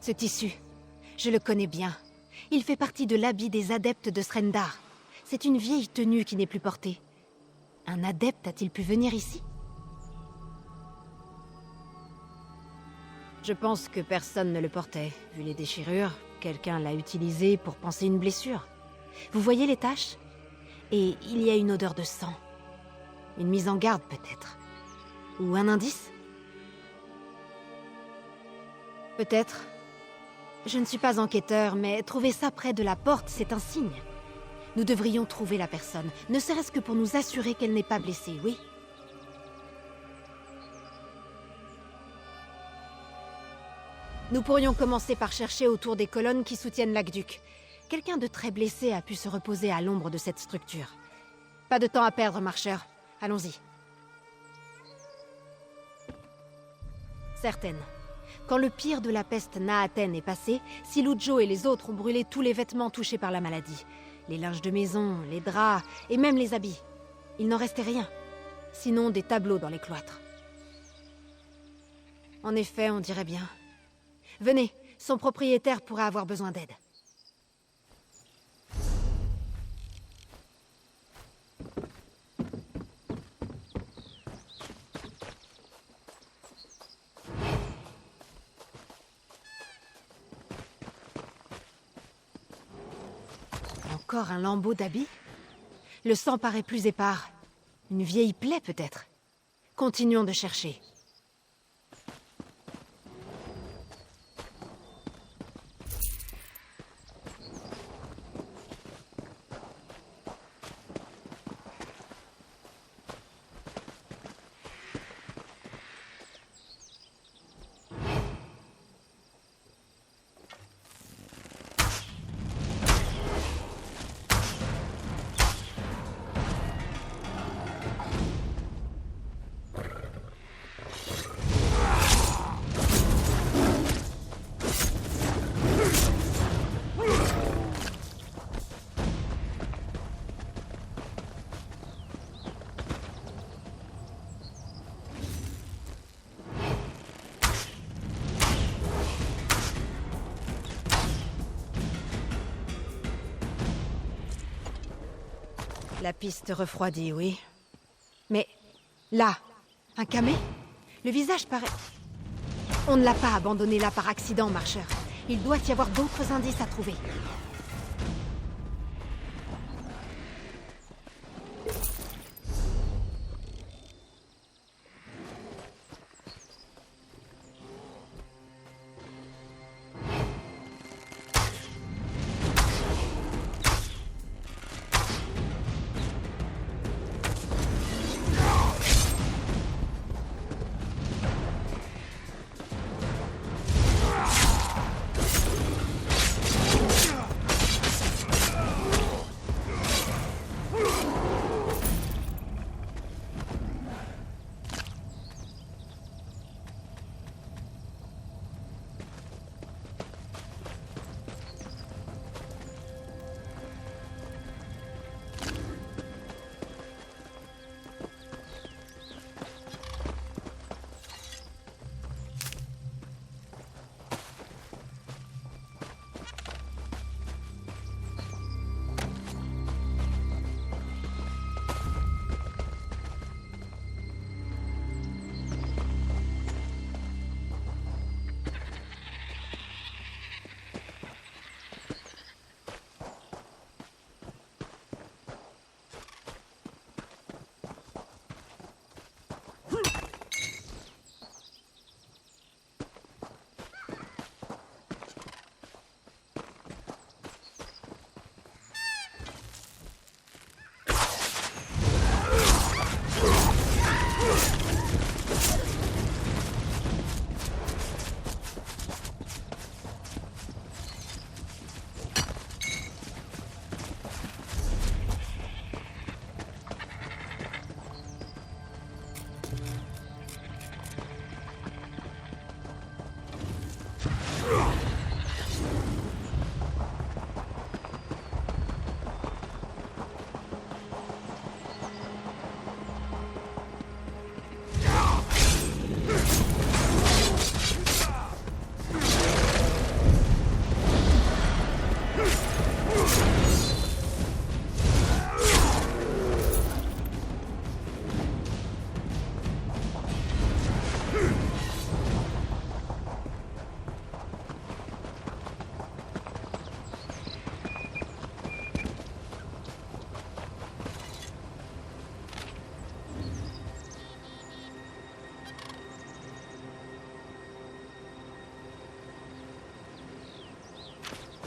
Ce tissu, je le connais bien. Il fait partie de l'habit des adeptes de Srendar. C'est une vieille tenue qui n'est plus portée. Un adepte a-t-il pu venir ici? Je pense que personne ne le portait. Vu les déchirures, quelqu'un l'a utilisé pour panser une blessure. Vous voyez les taches? Et il y a une odeur de sang. Une mise en garde peut-être. Ou un indice? Peut-être. Je ne suis pas enquêteur, mais trouver ça près de la porte, c'est un signe. Nous devrions trouver la personne, ne serait-ce que pour nous assurer qu'elle n'est pas blessée, oui? Nous pourrions commencer par chercher autour des colonnes qui soutiennent l'aqueduc. Quelqu'un de très blessé a pu se reposer à l'ombre de cette structure. Pas de temps à perdre, marcheur. Allons-y. Certaine. Quand le pire de la peste Naaten est passé, Silujo et les autres ont brûlé tous les vêtements touchés par la maladie. Les linges de maison, les draps et même les habits. Il n'en restait rien. Sinon des tableaux dans les cloîtres. En effet, on dirait bien. Venez, son propriétaire pourrait avoir besoin d'aide. Encore un lambeau d'habit? Le sang paraît plus épars. Une vieille plaie peut-être. Continuons de chercher. La piste refroidit, oui. Mais là, un camé? Le visage paraît... On ne l'a pas abandonné là par accident, marcheur. Il doit y avoir d'autres indices à trouver.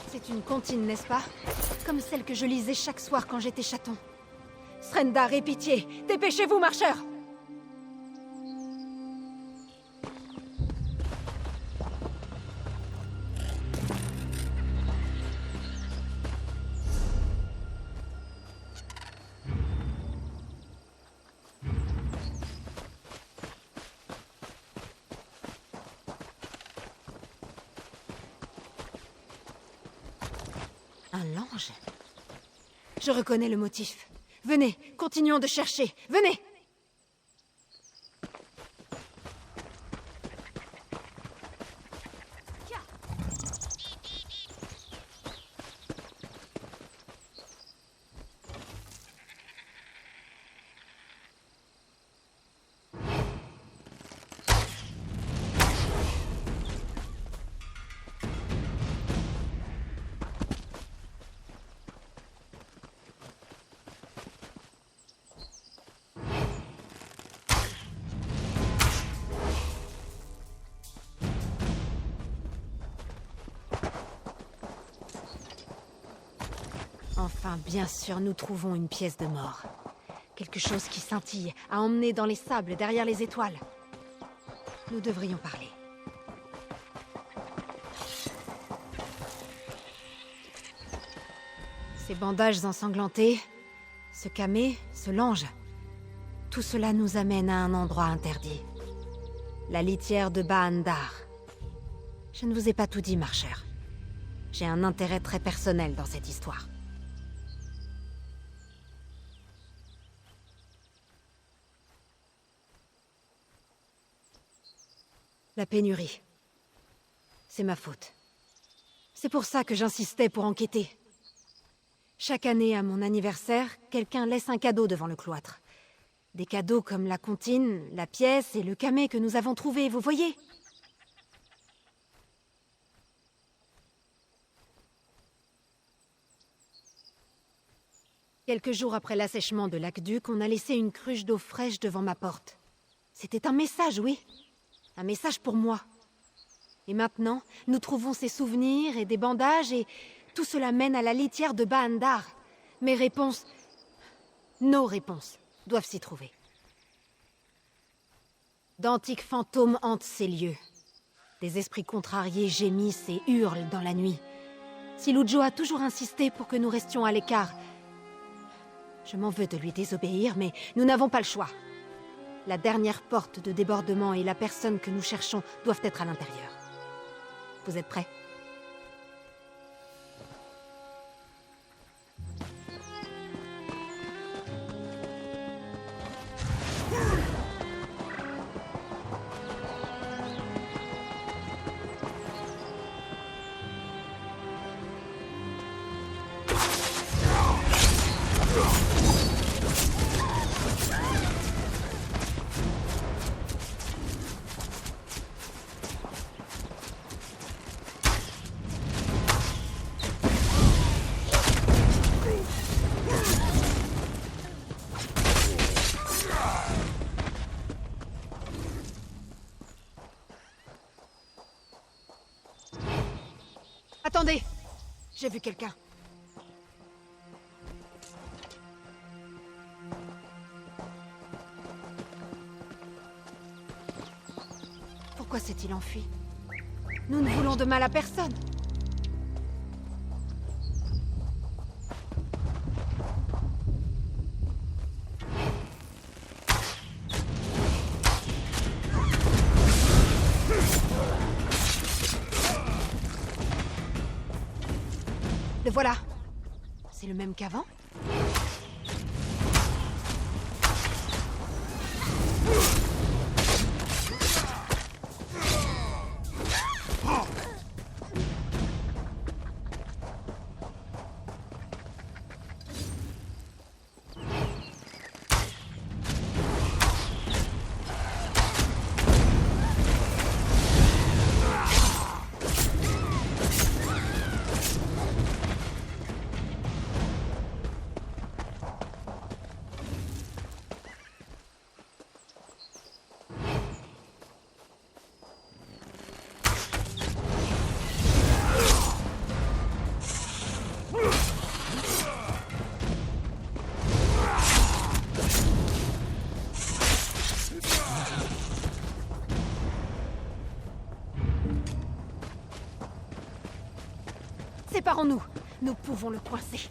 C'est une comptine, n'est-ce pas? Comme celle que je lisais chaque soir quand j'étais chaton. Srendar, aie pitié! Dépêchez-vous, marcheurs! Un lange? Je reconnais le motif. Venez, continuons de chercher. Venez! Enfin, bien sûr, nous trouvons une pièce de mort. Quelque chose qui scintille, à emmener dans les sables derrière les étoiles. Nous devrions parler. Ces bandages ensanglantés, ce camé, ce lange, tout cela nous amène à un endroit interdit. La litière de Baandar. Je ne vous ai pas tout dit, marcheur. J'ai un intérêt très personnel dans cette histoire. La pénurie. C'est ma faute. C'est pour ça que j'insistais pour enquêter. Chaque année, à mon anniversaire, quelqu'un laisse un cadeau devant le cloître. Des cadeaux comme la comptine, la pièce et le camé que nous avons trouvés, vous voyez? Quelques jours après l'assèchement de l'aqueduc, on a laissé une cruche d'eau fraîche devant ma porte. C'était un message, oui. Un message pour moi. Et maintenant, nous trouvons ces souvenirs et des bandages et tout cela mène à la litière de Baandar. Mes réponses, nos réponses, doivent s'y trouver. D'antiques fantômes hantent ces lieux. Des esprits contrariés gémissent et hurlent dans la nuit. Silujo a toujours insisté pour que nous restions à l'écart. Je m'en veux de lui désobéir, mais nous n'avons pas le choix. La dernière porte de débordement et la personne que nous cherchons doivent être à l'intérieur. Vous êtes prêts? Attendez! J'ai vu quelqu'un. Pourquoi s'est-il enfui? Nous ne voulons de mal à personne. Le voilà. C'est le même qu'avant? Séparons-nous. Nous pouvons le coincer.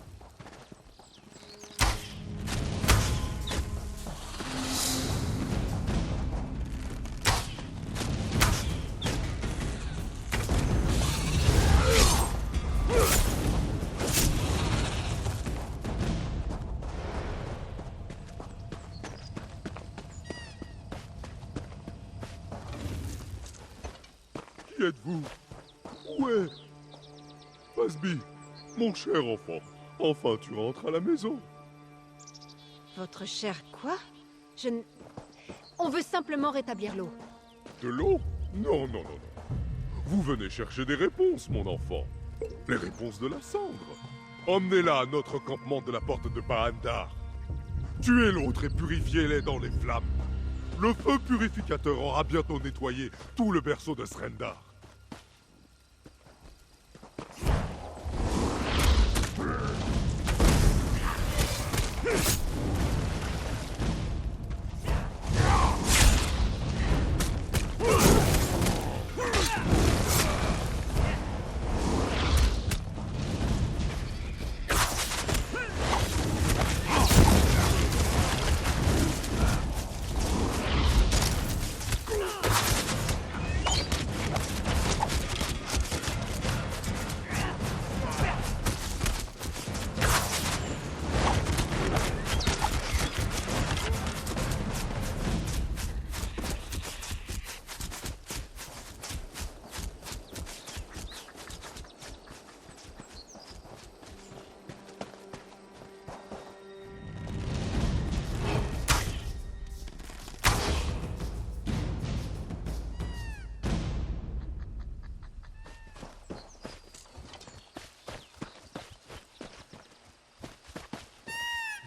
Qui êtes-vous? Où est Vasby, mon cher enfant, enfin tu rentres à la maison. Votre cher quoi? Je ne... On veut simplement rétablir l'eau. De l'eau? Non, non, non, non. Vous venez chercher des réponses, mon enfant. Les réponses de la cendre. Emmenez-la à notre campement de la porte de Bahandar. Tuez l'autre et purifiez-les dans les flammes. Le feu purificateur aura bientôt nettoyé tout le berceau de Srendar.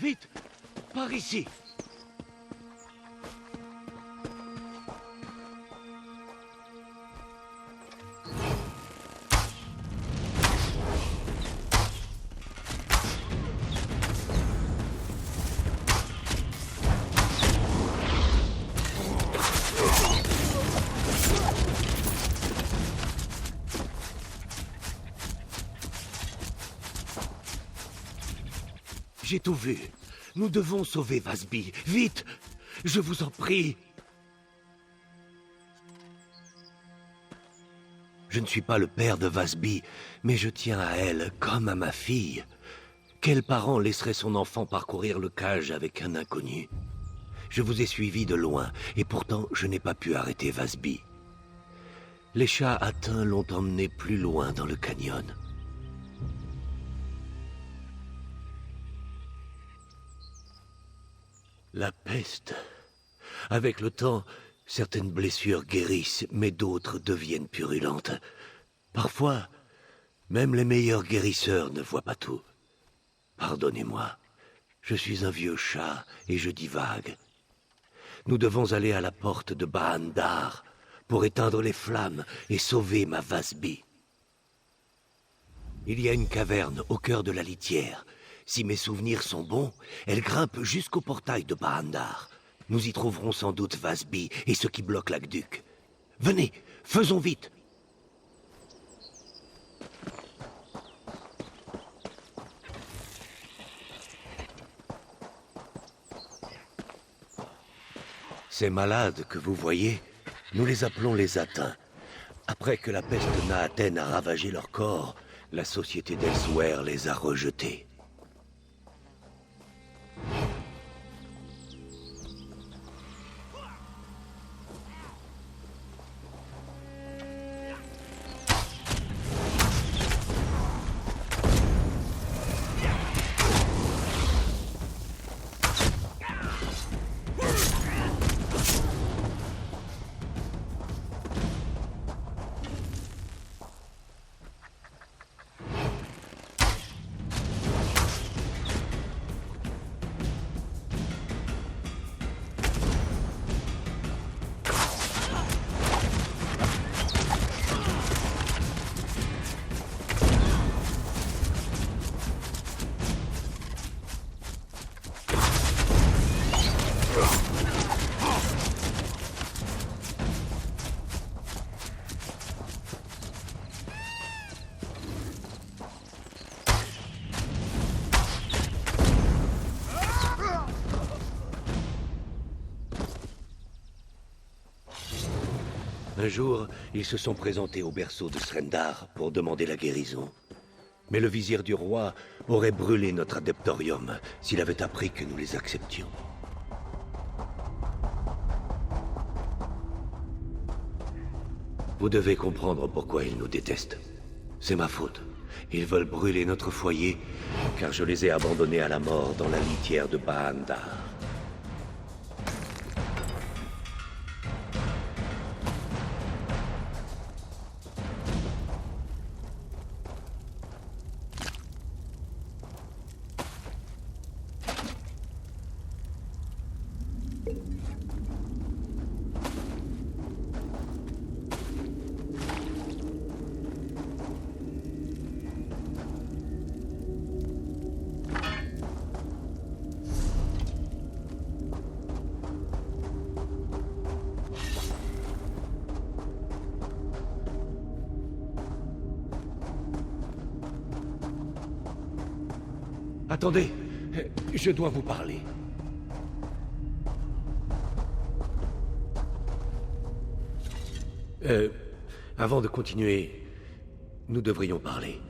Vite! Par ici! J'ai tout vu. Nous devons sauver Vasby. Vite! Je vous en prie! Je ne suis pas le père de Vasby, mais je tiens à elle comme à ma fille. Quel parent laisserait son enfant parcourir le cage avec un inconnu? Je vous ai suivi de loin, et pourtant je n'ai pas pu arrêter Vasby. Les chats atteints l'ont emmené plus loin dans le canyon. La peste. Avec le temps, certaines blessures guérissent, mais d'autres deviennent purulentes. Parfois, même les meilleurs guérisseurs ne voient pas tout. Pardonnez-moi, je suis un vieux chat et je divague. Nous devons aller à la porte de Bahandar pour éteindre les flammes et sauver ma Vasby. Il y a une caverne au cœur de la litière. Si mes souvenirs sont bons, elle grimpe jusqu'au portail de Bahandar. Nous y trouverons sans doute Vasby et ce qui bloque l'aqueduc. Venez, faisons vite! Ces malades que vous voyez, nous les appelons les atteints. Après que la peste Naaten a ravagé leur corps, la société d'Elsewhere les a rejetés. Un jour, ils se sont présentés au berceau de Srendar pour demander la guérison. Mais le vizir du roi aurait brûlé notre adeptorium s'il avait appris que nous les acceptions. Vous devez comprendre pourquoi ils nous détestent. C'est ma faute. Ils veulent brûler notre foyer, car je les ai abandonnés à la mort dans la litière de Baandar. Attendez, je dois vous parler. Avant de continuer, nous devrions parler.